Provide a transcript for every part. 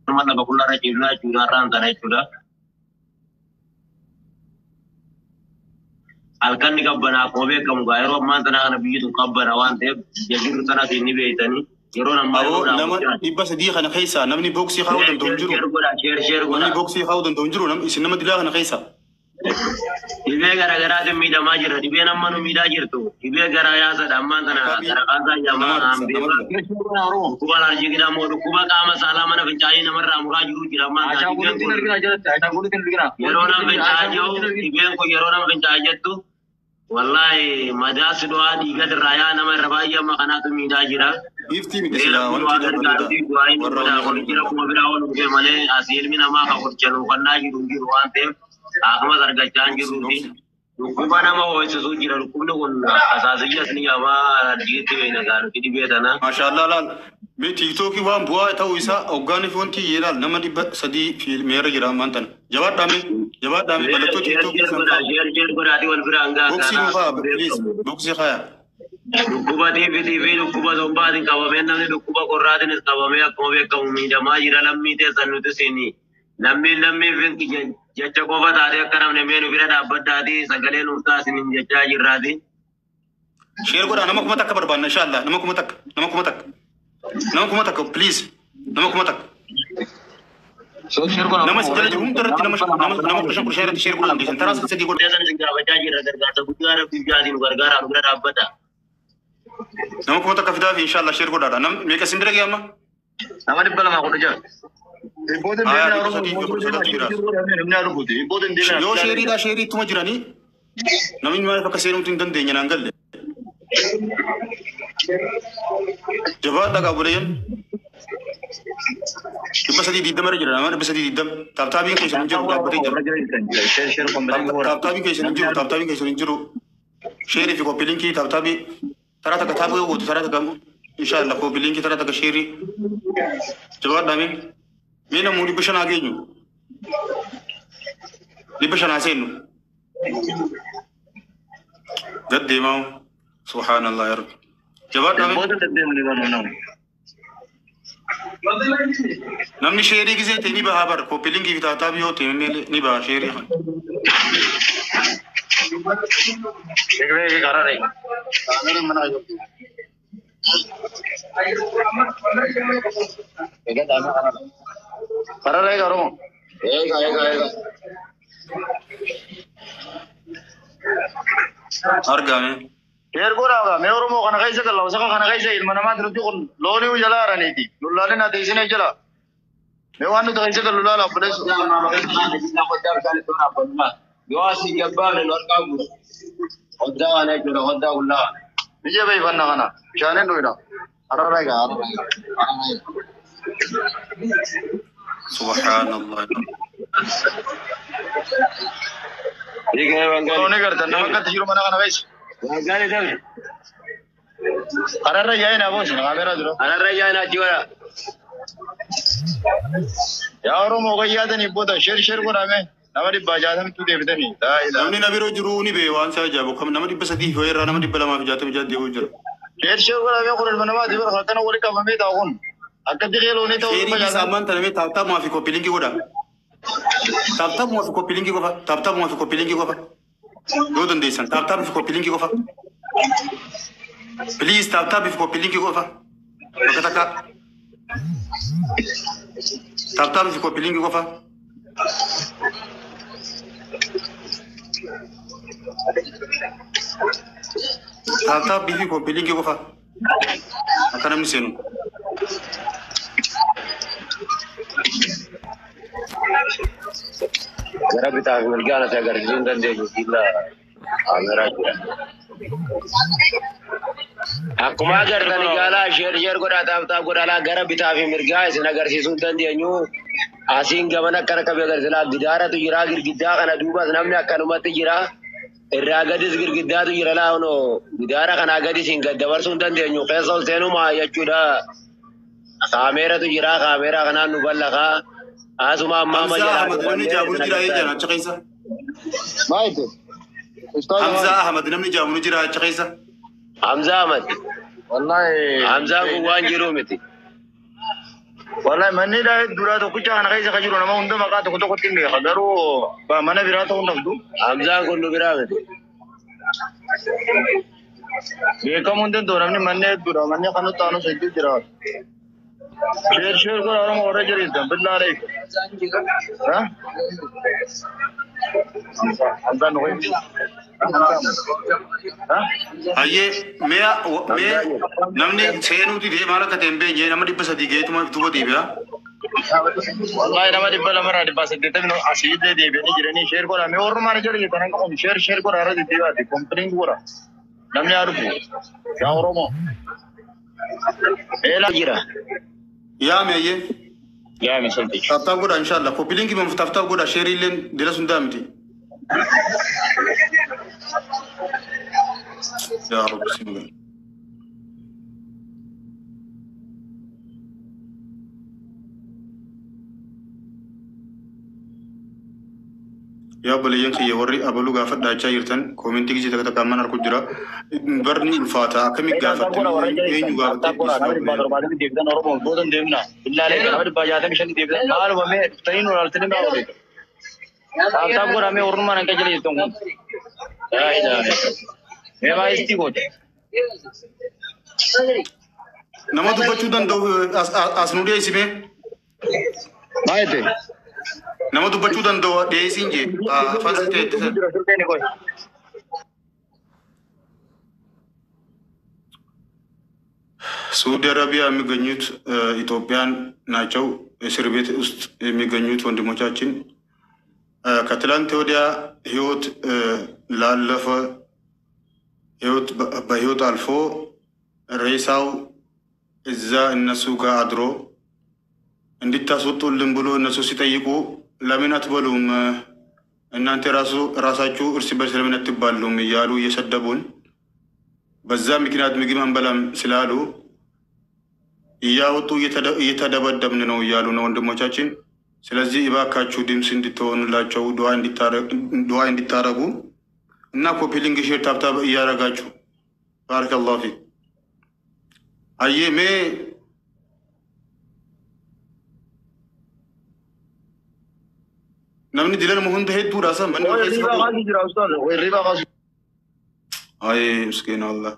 mana bakulah rajinlah jualan tanah jual. Alkan ni kabbana kobe kamu gairo man tanah kana biyu kabbana wante jadi tanah sini beitani. Yerona أو نما يبص دي خنا خيسة نمني بوكسي خاودن تونجرو نمني بوكسي خاودن تونجرو نم إسنما دلها خنا خيسة Ibe gara-gara tu mida majir, ibe nama nu mida jirtu. Ibe gara ya sedamman tanah, gara kanta jamaah ambil. Kuba lari kita mau, kuba kama salah mana pencari nama ramura juru jiraman. Yerona pencari, ibe ko yerona pencari tu. Wallahi majas doa diga teraya nama rabaya makana tu mida jira. يفتي متسلا وانت Warna kalau jira kuba berawan uge male asil mina maka kurcanu kanda jiru jiru ante. Agama harga janji rugi. Kuba nama voice su jira kuba na asasiya sini ama digiti bena garu kidi beda na. ما شاء الله لا بيتي توكي وان بوا تو إسا أوغاني فونتي يلا نما دي سدي في ميرا جرا مانتن جواب دامي بلتو تي توكي Share berarti wal berangga. بوكسي مخا بليز بوكسي خايا Kuba TV kuba zomba din kawa bena ni kuba korra din kawa me akome kaumi jama jira lammi te sanu te sini. Lammi vinki jecha ko bata de karam ne menu birada badda di sagale nu ta sinin jecha jiradi. شير قرا نمك متك بربان إن شاء الله نمك متك بليز نمك متك نمك سجل جروم ترى نمك بشان كرشة شير قرا دي سنترا سدي قرا Biasa sing baca jira gargata bugara bibjadi nu gargara nu birada badda. نمك متك في دافي إن شاء الله شير قرا نم ميك سندرة يا ما Nama di bala aku aja. يو شيري دا شيري توما جراني نمين ما فكر سيرم تندن دينيا نانجل جواب دا قبولين بس دي دم رجلا ما بس دي دم تابتابين كيس نجرو دابتي جرو تابتابين كيس نجرو شيري في كوبيلينكي تابتابي ترى تكتابه وترى تكم إن شاء الله كوبيلينكي ترى تكشيري جواب دامي مين مودي بشان أجينو لبشان عسينو قد ما سبحان الله يا رب جواب دامي نمني شيري كذا تاني بهابر كوبيلينكي في تابتابي هو تاني نبى شيري خان Segera kara rai. Kara rai karo. Ega. harga में Share ko raga. मैं और मो खाना कैसे कर लो? उसका खाना कैसे ilmu nama terus tu Loni वो जला रहा नहीं थी. लुल्ला ने ना तेज़ी नहीं जला. मैं वानु तो कैसे कर लुल्ला ला police. Yoasi jabbar luar kamu. Oda ane kira oda ulla. Nije bhai banna kana. Shane noida. Araraiga. سبحان الله ठीक है बंगाली तो नहीं करता नमक का तजुर्बा ना करना गाइस बंगाली दे अरे जाए ना बोस ना मेरा जरो अरे जाए ना जीवा यारो मोगा याद नहीं बोता शेर को नामे नवरी बाजार में तू देखते नहीं नमनी नबी रो जरूर नहीं बेवान सा जाबो कम नमनी बस दी होए रा नमनी बला मा जाते जाते हो जरो शेर को नामे कुछ बनवा दे पर खाता ना वो का हमें दागुन अगर दिखे लो नहीं तो शेरी सामान तने ताता माफी को पिलिंग की गोदा ताता माफी को पिलिंग की गोफा ताता माफी को पिलिंग की गोफा दो दन देसन ताता माफी को पिलिंग की गोफा प्लीज ताता माफी को पिलिंग की गोफा कता का ताता माफी को पिलिंग की गोफा ताता माफी को पिलिंग की गोफा akan mesin Gara kita mereka nasi agar jindan dia gila, agar aja. Aku magar tadi gala share ko rata ko rala gara kita mereka isna agar si sultan dia nyu asing gamana kana kabe agar sila gidara tu jira gidda kana duba namnya kana mati jira Ragadis girgidda tu jira la ono gidara kana gadis inga dabar sultan dia nyu faisal senu ma yachuda kamera tu jira kamera kana nuballaga asuma mama jira namni jabunu jira jana chaqisa Baik. Hamza Ahmad namni jabunu jira chaqisa Hamza Ahmad. Wallahi Hamza ko 1-0 miti. والله مني لا دورات وكذا أنا غير خجلون أنا ما عندهم مقاطع كتو كتير مية خدروا فمنا براته ونفدو Hamzaan kullu biraa miti. بيكم عندهم دورة مني مني دورة مني خانو تانو سجل جرا شير كور أنا ما ورا جريت بالله عليك ها همزان نوي ها Aye, me namni seenuti de mala katembe je namni pasadi ge tuma tuwa dibya. والله أنا ما دبلا مرة دبلا سديت منو أشيد دي بيني جراني شير كورا مي اور ما نجري تنا كم شير كورا أرد دي وادي كومبلين كورا نمني أعرفه يا أورومو إيه لا جرا Ya me aye. يا مسلتي Tafta goda inshallah. Ko pilinki mum tafta goda sheri len dila sundamti. Ya Rabbi bismillah. Ya bali yanki ya warri abalu gafat da chayirtan commenti gi ta ta man ar kujra barni ulfata kami gafat enyu gafat بعد ديفدان أورومو بودن ديفنا بالله عليك أنا بدي بجاتك مشان ديفدان ما له ما ترين ولا ترين ما أوري أنت أقول أمي أورن ما نكجلي يتوم لا إله إلا ما يستيقظ nama dubbachuu danda'u as nu dhiyeessime ما يدري nama dubbachuu danda'u dhiyeessiin jee faasii ta'e ittisa ሳውዲ አረቢያ የሚገኙት ኢትዮጵያን ናቸው። እስር ቤት ውስጥ የሚገኙት ወንድሞቻችን ከትላንት ወዲያ ህይወት ላለፈ ህይወት በህይወት አልፎ ሬሳው እዛ እነሱ ጋር አድሮ እንድታስወጡልን ብሎ እነሱ ሲጠይቁ ለምን አትበሉም እናንተ ራሳችሁ እርስ በርስ ለምን አትባሉም እያሉ እየሰደቡን በዛ ምክንያት ምግብ አንበላም ስላሉ እያወጡ እየተደበደብን ነው እያሉ ነው ወንድሞቻችን። ስለዚህ እባካችሁ ድምፅ እንድትሆኑላቸው ዱዓ እንድታረጉ እና ኮፒ ሊንክ ሼር ታብታብ እያረጋችሁ ባረከላሁ ፊክ አየ ሜ namni dilan muhunda hedduu raasa manni ay miskin Allah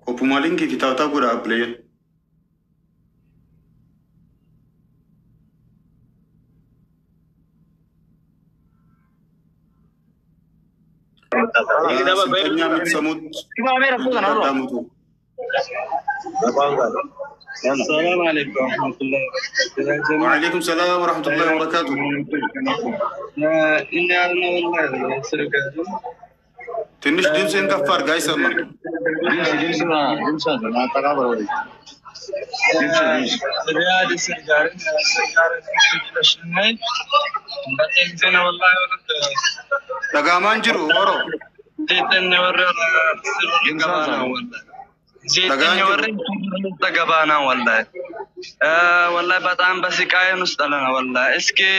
kopuma linki kitauta gura play السلام عليكم ورحمة الله وبركاته. وعليكم السلام ورحمة الله وبركاته. إني أنا والله سرقة. تنش دمسين كفار جاي سما. دمس ما تقابل. رياض سرقة لشنين. بتنزل والله تجامان جرو ورو. تيتني ورا سرقة والله. زيتني ورا تجابانا والله. والله بتعم بس كاين مستلنا والله. إسكي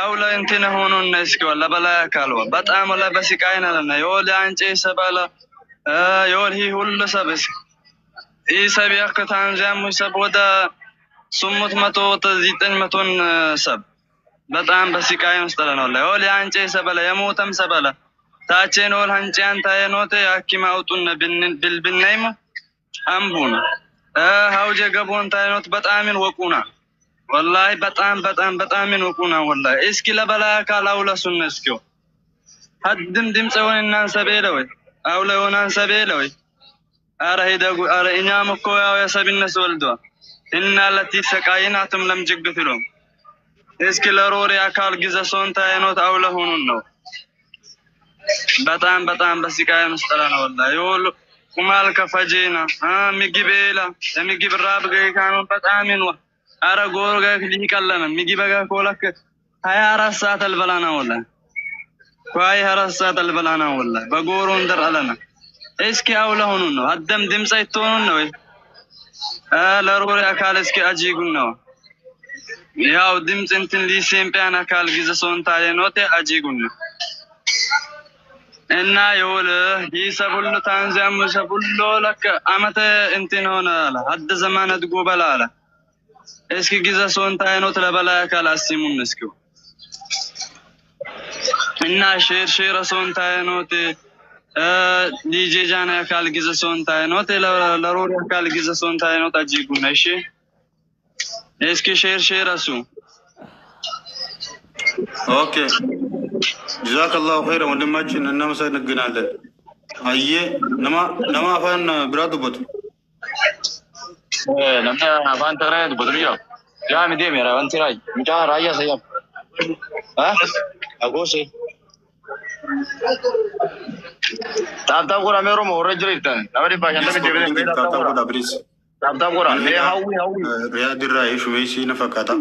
أولا أنتنا هون الناس ولا بلا كلوا بتعم ولا بس كاين لنا يقول عنجي سبلا يقول هي هول سبس إيه سبي أكتان جام سب ودا سمت متو تزيتن متون سب بتعم بس كاين مستلنا والله يقول عنجي سبلا يموتم سبلا تاچين ول هنچان تاينوت يحكم اوتن بالبنيم امبون هاوجه غبون تاينوت بتعم وقونا والله بتعم وقونا والله اسكي لبلا كالاولا سنسكو هدم دمصون الناس سبيلوي اولا ونان سبيلوي ارهيدغو ار انيامكو يا سبينس ولدوا ان التي سقايناتم لم جغتلهم اسكي لروري اكال غزسون تاينوت اولا هونن ነው በጣም በስቃይ መስጠራና والله يقول ومال كفجينا ميغيبيلا ميغيب راب كانوا በጣም ነው አረጎር ጋር ሊቀለና ሚጊበጋ ኮለክ 24 ሰዓት አልበላና والله ቆይ 24 ሰዓት አልበላና والله በጎሩ እንደራለና እስኪ አውለ ሆኑ ነው አደም ድምጽ አይቶኑ ነው ለሮሪ አካል እስኪ አጂጉን ነው ያው ድምፅ እንትን ሊሴምፒያን አካል ጊዜ ሶንታዬ ኖቴ አጂጉን እና የወለ ይሰቡሉ ታንዛሙ ሰቡሉ ለከ አመተ እንትን ሆነ አለ አደ ዘማነት ጎበላ አለ እስኪ ጊዜ ሶንታዬ ኖት ለበላ አካል አሲሙን እስኪ እና ሼር ሶንታዬ ኖት ዲጄ ጃና አካል ጊዜ ሶንታዬ ኖት ለሮሪ አካል ጊዜ ሶንታዬ ኖት አጂጉን እሺ እስኪ ሼር አሱ اوكي جزاك الله خيرا ወንድማችን እናመሰግናለን አየ ነማ አፋን ብራዱ ቦት نمنا أفان تغرين بدريا يا مدي ميرا أنت راي مجا رايا سيام ها أقوسي تاب كورا ميرو مورج ريتان نبري باجان تبي جبرين تاب كورا بريس تاب كورا ليه هاوي رياض الرأي شو ميسي نفكاتا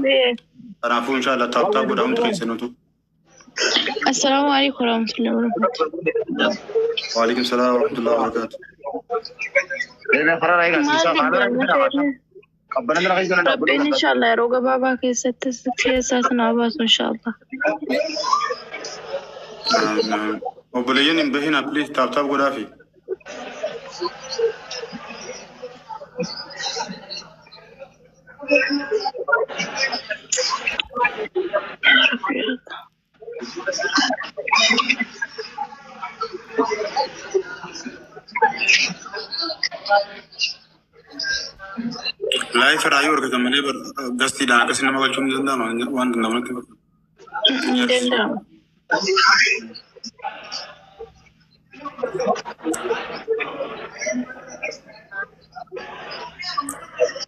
أنا أفهم إن شاء الله تاب كورا متكيسنوتو السلام عليكم ورحمة الله وبركاته. وعليكم السلام ورحمة الله وبركاته. ربنا إن شاء الله يروق بابا كيساتنا عباس إن شاء الله. وبليين بهنا بليز تاب غرافي. لايف رايو ورقة ملي بر قصدي لا كسينا ما بلشون زندان وان نملك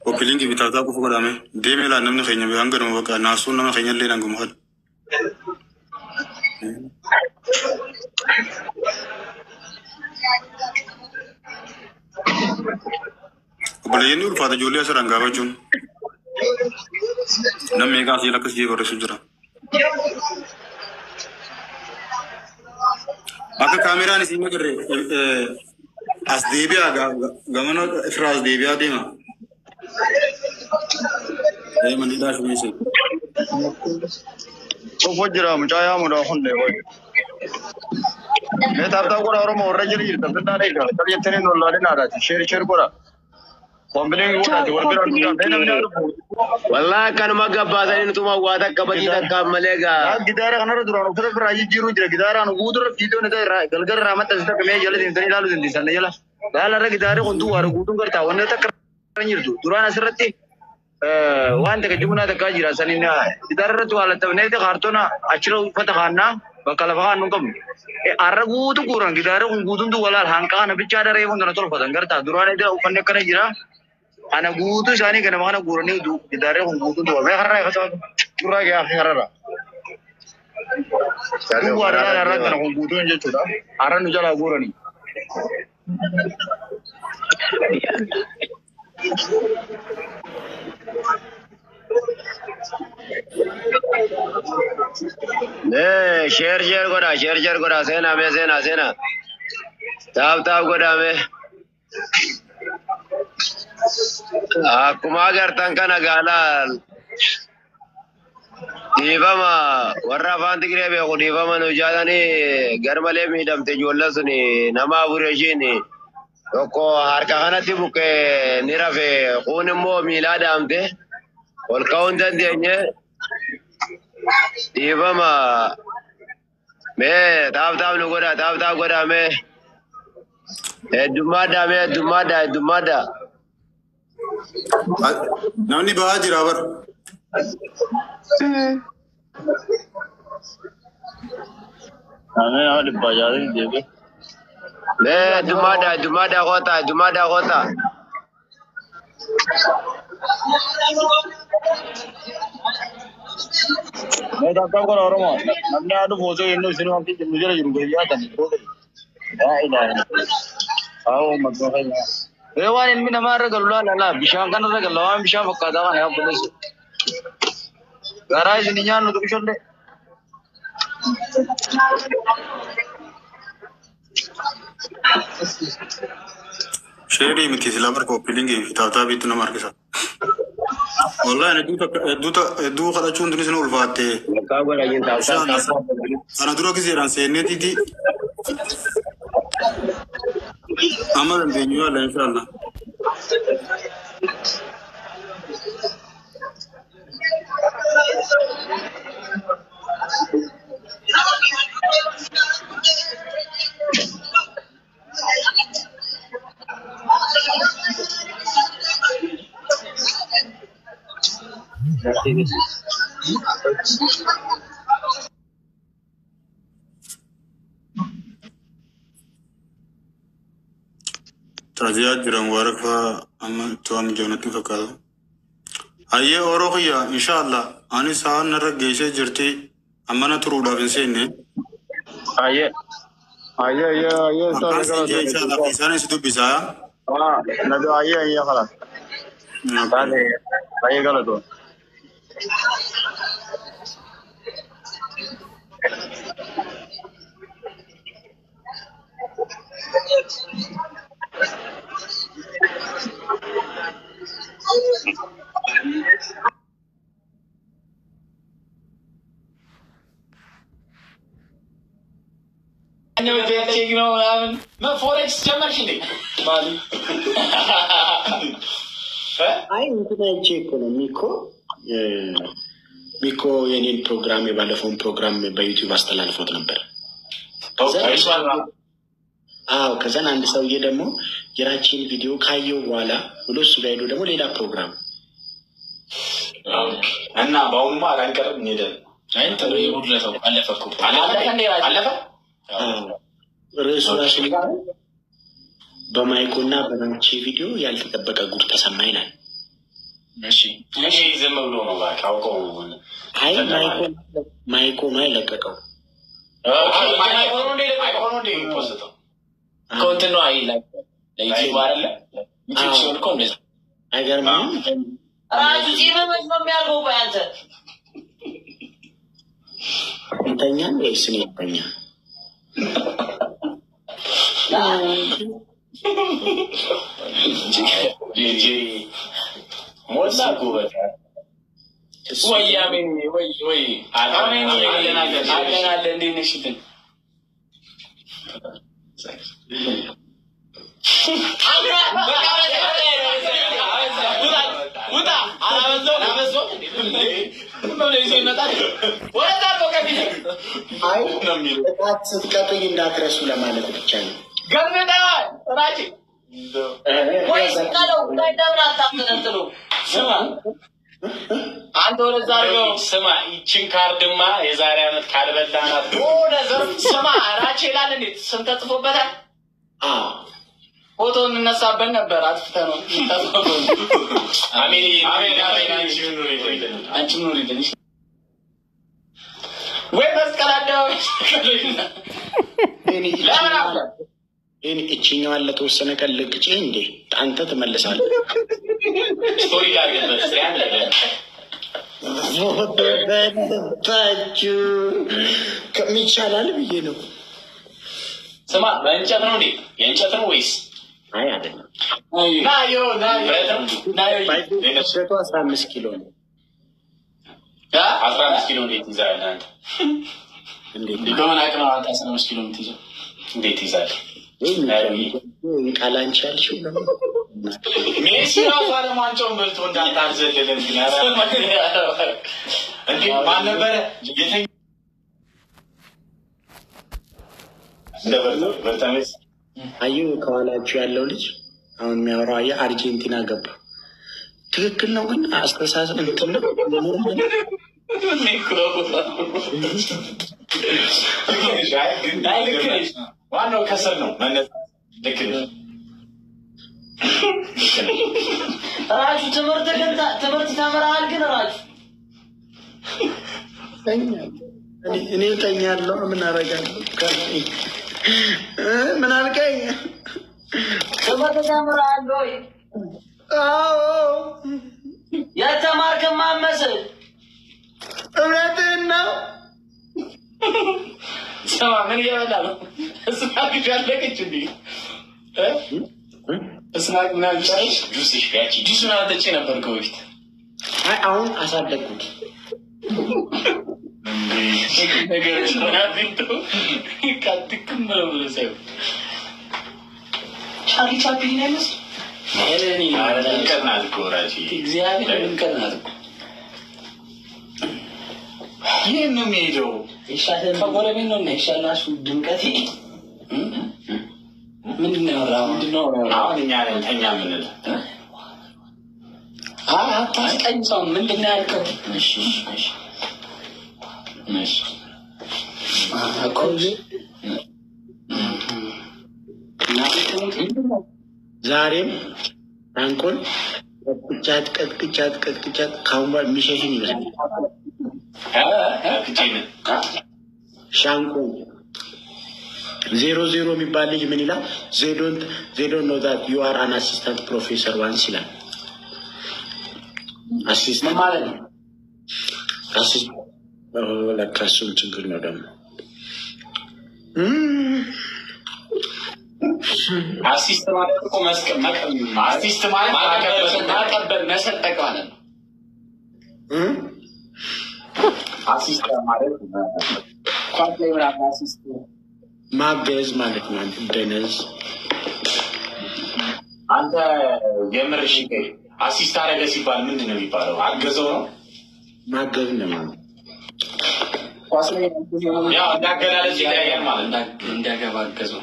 وبيلينجي بتاعتا كوفو كلامه ديمي لا نمني خيني بيانغر مبكا ناسون نمني خيني اللي نعم مهل وبليني والفاده جوليا سرانغا بجون نمي كاسي لكس جي ورسو جرا أكا كاميرا نسي مكر أس ديبيا غمانو إفراز ديبيا ديما أي من داش ميسي وفجرا مجايا مراحون لبوي मैं तब तक कोरा और मोर रजरी तब तक ना रहेगा तब ये तेरे नॉल लाने ना रहा शेर कोरा कॉम्बिनेशन कोरा जोर भी रखूंगा नहीं ना والله كان ما قبض إنه توما وادا كبدي تكمل ملega गिटार खाना रो दुरानो फिर राजी जीरो जरा गिटार आनो गुदर वीडियो ने तो गलगर रामत तस्ता कमे जले दिन तनी लालू दिन दिसन जला लाला रे गिटार को तू वारो गुदू करता वने तक करनी तू दुराना सरती وانت كجمنا تكاجرا سنينا गिटार तो वाला तब नहीं तो खारतो ना अचरो फतखाना बकलफान नकम अरगू तो कुरान गिटार को गुदू तो वाला हांका ना बिचारा रे वो ना तो फतंग करता दुराने तो फन्ने करे जिरा أنا قوتو ساني كنا ما أنا قرني ودو إدارة هم قوتو دوا ما خرّا يخسر كورا يا أخي خرّا دوا أنا رأى كنا هم قوتو إنجا تدا أرا نجلا قرني لا شير كورا سينا تاب كورا مه Akkuma agartan kana gaalal dhiifama warra afaan Tigree beeku dhiifama nu jaadanii garmalee miidhamte ijoollee suni nama afur ishiin tokko harka kanatti buqqee ni rafe kuun immoo miilaa dhaamte ol ka'uu hin dandeenye dhiifama mee taaf nu godha taaf godha mee heddummaadha namni bahaa jira bar Ane nama dibba jaade debe le dumada kota मैं तो आपको और रहा हूँ हमने आदू फोटो इन्हों सिनेमा की मुझे लग रही है यार आओ मत दो है Ewan ini nama orang galulah lala, bisa kan orang galulah, bisa fakada kan ya boleh. Garai sininya nu tuh bisa deh. Share ini mesti selamat kau pilih gitu, tahu itu nama kita. والله أنا دو خلاص شو ندرس نقول فاتة أنا دروك زيران سينتي دي أمر بيني ولا إن شاء الله ترجع جرام وارفا أما توام جونتي فكذا هاي أوروخيا إن شاء الله أنا سان نرى جيشة جرتي أما نترودا بنسينه هاي أكاسي جيشة لا كيسانة سيدو بيسا ندو هاي خلاص هاي غلطو أنا بدي أقول ما فوركس جمر شني مالي አይ እንትን ሚኮ የኔን ፕሮግራም የባለፈውን ፕሮግራም በዩቲዩብ አስተላልፎት ነበር። አዎ ከዛን አንድ ሰውዬ ደግሞ የራችን ቪዲዮ ካየው በኋላ ብሎ እሱ ጋር ሄዶ ደግሞ ሌላ ፕሮግራም እና በአሁኑ አላንቀርም እንሄዳለን። አይ ተብሎ ይሁድለታው አለፈኩ አለፈ ርዕሱ ራሱ በማይኮና በናንቺ ቪዲዮ ያልተጠበቀ ጉድ ተሰማ ይላል። እሺ ዝም ብሎ ነው ባካ አውቀው አይ ማይኮ ነው የለቀቀው። ማይኮ ነው እንደ ፖስተው ኮንተንት አይ ላይክ ለዩቲዩብ አይደለ ዩቲዩብ ሲሆን እኮ እንደዛ አይገርምም? ራሱ ሲመመስ ነው የሚያልገው። ባንተ እንተኛ ወይስ ነው እንተኛ? ጂጂ ሞላ ጉበት ወያሜ ወይ አሜን አለና እንዴት ነሽ ግን ውጣ አላበዛው አይ ስትቀጥይ እንዳትረሱ ለማለት ብቻ ነው። ገምተዋል ራጂ ወይ ስካለው እንዳይደብራ ታስተነጥሉ ስማ አንተ ወደዛ አድርገው ስማ ይችን ካርድማ የዛሬ ዓመት ካልበላናት ወደ ዘር ስማ ራቼ ይላል እንዴ ስም ተጽፎበታል። ፎቶ እንነሳበት ነበር አጥፍተህ ነው ተጽፎበታል። አሜን አንቺ ኑሪ ልጅ ወይ መስቀል አደባባይ ለምን አለ እቺኛው አለ ተወሰነ ቀን ልቅጭ እንዴ አንተ ትመለሳለህ። ስቶሪ ላድርግበት ሲያንተ ታችሁ ከሚቻላል ብዬ ነው። ስማ በእንጨት ነው እንዴ? የእንጨት ነው ወይስ? አይ አይደለም። ናዮ 15 ኪሎ ነው። 15 ኪሎ እንዴት ይዛል አንተ? እንዴት በምን አቅም አንተ 15 ኪሎ የምትይዘው? እንዴት ይዛል? ቃላንቺ ያልሽው ነው ሜሲ ራሱ አለማንጨውን በልቶ እንዳታዘለለን እንዴ ማን ነበረ የተኛ በርታሜስ አዩ ከኋላችሁ ያለው ልጅ አሁን የሚያወራው አየህ አርጀንቲና ገባ። ትክክል ነው ግን አስተሳሰብ እንትን ነው ዋናው ከስር ነው መነጽ ልክ ነው። ራሱ ትምህርት ተምረሃል ግን ራሱ እኔ ተኛለሁ። ምን አደርጋለሁ? ምን አልከኝ? ትምህርት ተምረሃል ወይ? አዎ የተማርክማ መስል እውነትህን ነው። ስማ ምን እየበላ ነው? እስናክ ያለቀች እንዴ? እስናክ ምናምን ጨርሽ ጁስሽ ያቺ ጁስ ምናምን ጠጪ ነበር ከበፊት አሁን አሳደግኩት ነገር ካትክም ነው ሰው ቻሊ ቻፕሊን አይመስል እኔ አረንቀናል ኮራጂ እግዚአብሔር እንቀናል ይሄን ነው የሚሄደው ይሻላል ከጎረቤት ነው ይሻላል ድምቀቴ ምንድነው አሁን እኛ ተኛ ምንል አታስቀኝ ሰው ምንድነው ያልከው እሺ አቆጂ ዛሬም አንቆል ቅጫት ካሁን በኋላ የሚሸሽን ይመስላል ሻንቆ 00 የሚባል ልጅ ምን ይላል? they don't know that you are an assistant professor once ይላል። አሲስታንት ማለት ነው። ለካሱም ችግር ነው ደግሞ አሲስት ማለት እኮ አሲስት ማለት ማቀበል መሰጠቅ ማለት ነው። አሲስት ማለት ኳስ ላይ ምናምን አሲስት ማገዝ ማለት ነው። አንተ ደነዝ አንተ የምርሽ አሲስት አረገ ሲባል ምንድን ነው የሚባለው? አገዘው ነው ማገዝ ነው ማለት ኳስ ላይ ያው እንዳገላለጽ ይለያያል ማለት እንዳገባ አገዘው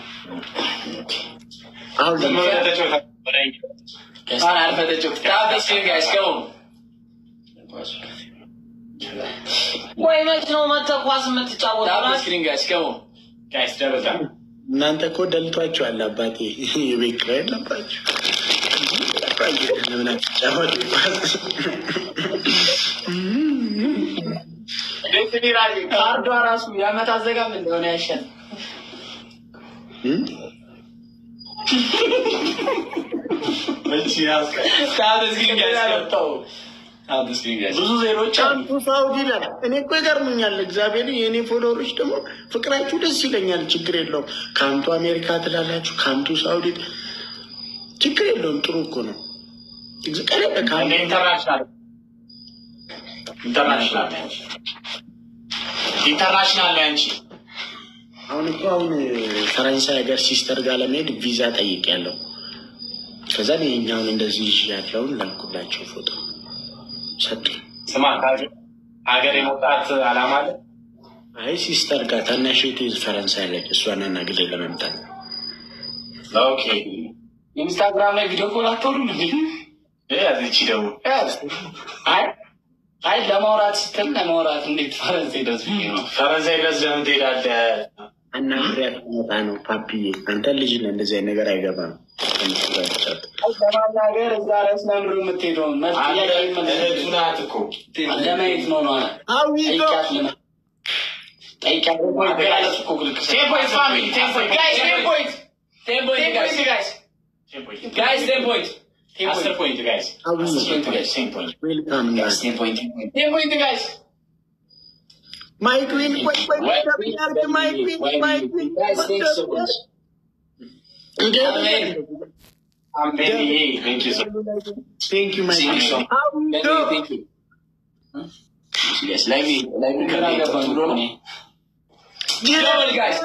አሁን ለማለታቸው ከሳን አልፈተቸው ታዲስ ጋይስ go ወይ መች ነው ኳስ የምትጫወተው? ታዲስ ጋይስ go ጋይስ ደበታ እናንተ እኮ ደልቷችኋል። አባቴ የቤት ኪራይ የለባችሁ ለምን አትጫወቱ? ለትኒራጂ ካርዷ ራሱ ያመት አዘጋም እንደሆነ ያሻል ብዙ ዜሮች አንቱ ሳውዲ ላይ እኔ እኮ ይገርሙኛል። እግዚአብሔር የኔ ፎሎወሮች ደግሞ ፍቅራችሁ ደስ ይለኛል። ችግር የለውም። ካምቱ አሜሪካ ትላላችሁ፣ ካምቱ ሳውዲ ችግር የለውም። ጥሩ እኮ ነው። ኢንተርናሽናል አንቺ አሁን እኮ ፈረንሳይ ሀገር ሲስተር ጋር ለመሄድ ቪዛ ጠይቄያለሁ። ከዛ ይኸኛውን እንደዚህ ያለውን ላኩላቸው ፎቶ ሰጡ። ስማ ሀገር የመውጣት አላማ አለ። አይ ሲስተር ጋር ታናሽ እህቴ ፈረንሳይ ላይ እሷን አናግሬ ለመምጣት። ኦኬ ኢንስታግራም ላይ ቪዲዮ ኮል አትወዱም እንዴ? ያዚቺ ደግሞ አይ ለማውራት ስትል ለማውራት እንዴት ፈረንሳይ ድረስ ነው? ፈረንሳይ ድረስ ለምን ትሄዳለህ? አናግሬያት መጣ ነው። ፓፒዬ አንተ ልጅ ነህ፣ እንደዚህ አይነት ነገር አይገባም። ለማናገር እዛ ድረስ ለምንድን ነው የምትሄደው? እህቱ ናት እኮ ለማየት ነው ነው My queen, wait, my queen. Thank you, sir. Thank you, my queen. Thank you. Yes, let me Trouble, guys.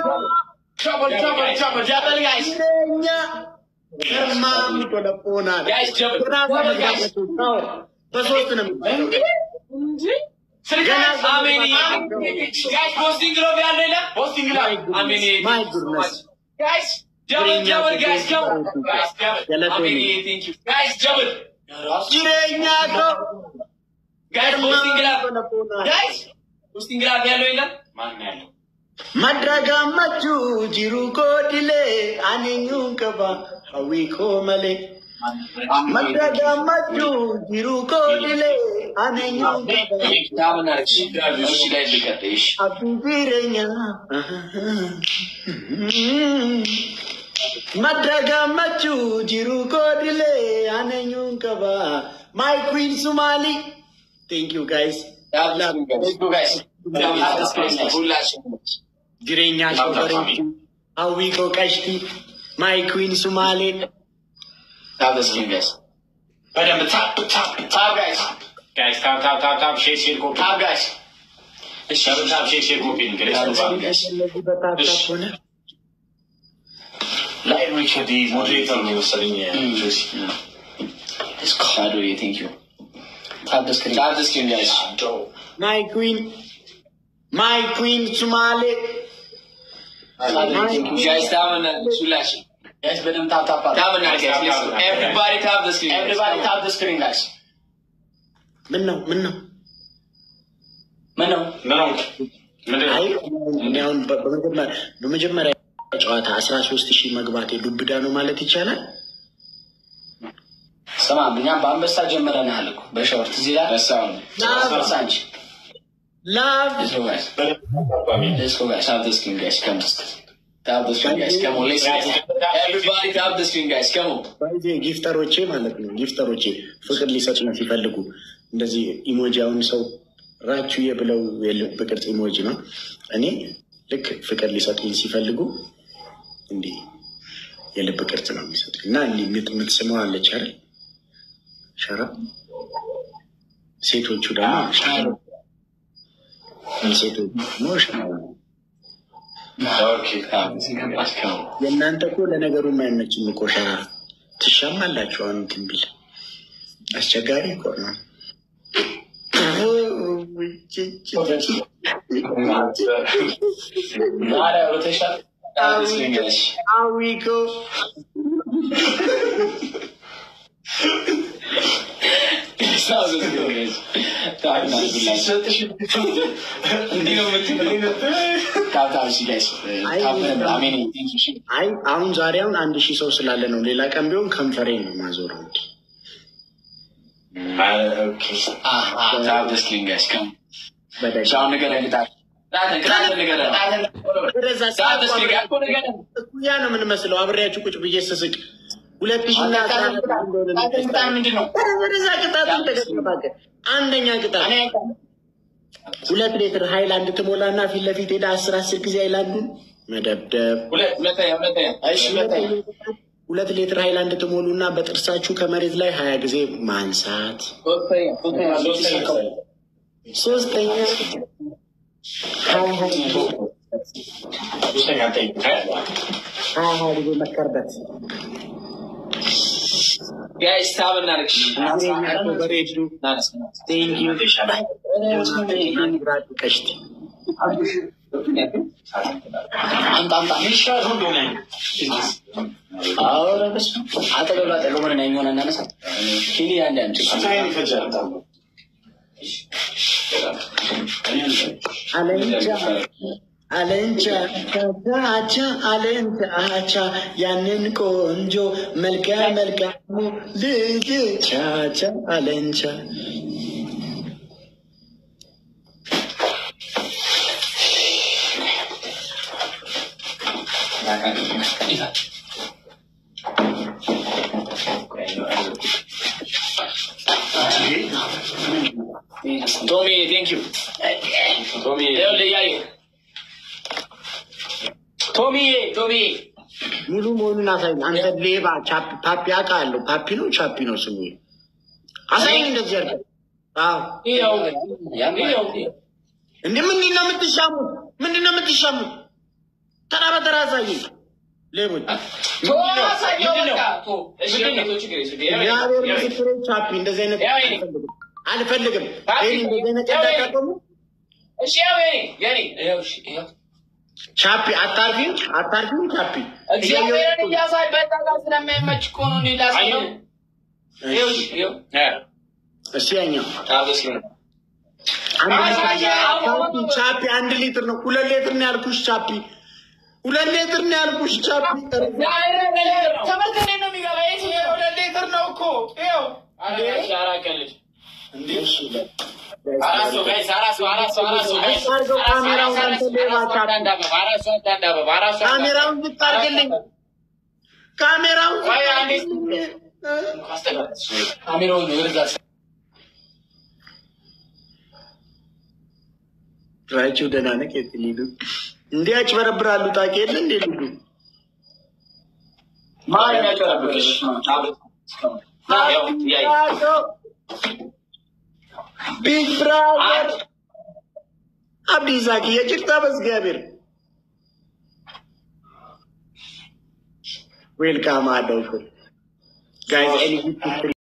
Trouble, guys. Guys, guys, posting love yaar posting love. My goodness. Guys, double, guys, come. Guys, thank you. Guys, double. Guys, posting love. Guys, posting love yaar Madraga machu jiru ko dile aninyu kaba hawi ko male. Madraga machu jiru ko dile aninyu kaba abirenya. Madraga machu jiru ko dile aninyu kaba. My queen Somali. Thank you guys. Thank you guys. Jirenya Shobarinki, Hawi ko Kashti, my queen Somali. Have the screen, guys. But I'm the top, guys. Guys, tap, share, copy. Tap, guys. Tap, share, copy. Live Richard, the moderator, This card, thank you. Tap the screen, guys. My queen, Somali. Guys, Sulashi. Guys, let them tap. Guys, everybody tap the screen. Everybody tap the screen, guys. ምነው አይ አሁን በመጀመሪያ ጨዋታ 13000 መግባቴ ዱብዳ ነው ማለት ይቻላል። ስማ እኛ በአንበሳ ጀመረናል እኮ በሾርት እዚህ ላይ ሳንቺ ላቭ Let's go, guys. Tap the screen, guys. Come on. Everybody tap the screen, guys. Come on. ጊፍተሮቼ ማለት ነው። ጊፍተሮቼ ፍቅር ሊሰጡ ነው ሲፈልጉ እንደዚህ ኢሞጂ አሁን ሰው ራችሁ የብለው የልብ ቅርጽ ኢሞጂ ነው። እኔ ልክ ፍቅር ሊሰጡኝ ሲፈልጉ እንዴ የልብ ቅርጽ ነው የሚሰጡኝ እና የምትስመው አለች አይደል? ሸራ ሴቶቹ ደግሞ የእናንተ እኮ ለነገሩ የማይመችም እኮ ሸራ ትሻማላችሁ። አሁን እንትን ቢል አስቸጋሪ እኮ ነው። አሁን ዛሬ 1000 ሰው ስላለ ነው። ሌላ ቀን ቢሆን ከንፈሬ ነው ማዞረው እንዴ። Tap the screen, guys. Come. Sound again. ያ ነው ምን መስለው አብሬያችሁ ቁጭ ብዬ ስስቅ 2000 አንደኛ ቅጣት 2 ሊትር ሃይላንድ ትሞላና ፊት ለፊት ሄዳ 10 ጊዜ ሃይላንዱን መደብደብ። 2 ሊትር ሃይላንድ ትሞሉና በጥርሳችሁ ከመሬት ላይ 20 ጊዜ ማንሳት። ሶስተኛ መከርበት Guys, tap and Alex. Thank you. አለንቻ አለንቻ ያንን ቆንጆ መልካሙ ልጅ ቻቻ አለንቻ Tommy, thank you. Tommy. ሙሉ መሆኑን አሳይኝ። አንተ ሌባ ፓፒ አውቃለሁ። ፓፒ ነው ቻፒ ነው ስሙ። አሳይኝ እንደዚህ አድርገህ። አዎ እንዴ ምንድን ነው የምትሻሙት? ተራ በተራ አሳይኝ። ሌቦች ቻፒ እንደዚህ አይነት አልፈልግም። እንደዚህ አይነት እንዳታቆሙ። ቻፒ አታርፊም ቻፒ እግዚአብሔርን እያሳይ በጣም ስለማይመች እኮ ነው ላሳየው። እሺ ያኛው ቻፒ 1 ሊትር ነው 2 ሊትር ነው ያልኩሽ። ቻፒ 2 ሊትር ነው ያልኩሽ። ቻፒ ተመልከቴ ነው የሚገባ 2 ሊትር ነው እኮ ይኸው አራቀልሽ እንዴ አራሱ ካሜራውን ልታርግልኝ ካሜራውን ራይቹ ደህና ነህ? ሊዱ እንዲህ ያጭበረብራሉ። ታውቂ የለ እንዴ ሊዱ ማን ያጨረብሽ? ቢግ ብራዘር አብዲ ዛኪ የጭርታ በዝጋቢር ዌልካም አደውኩ ጋይስ ኤኒ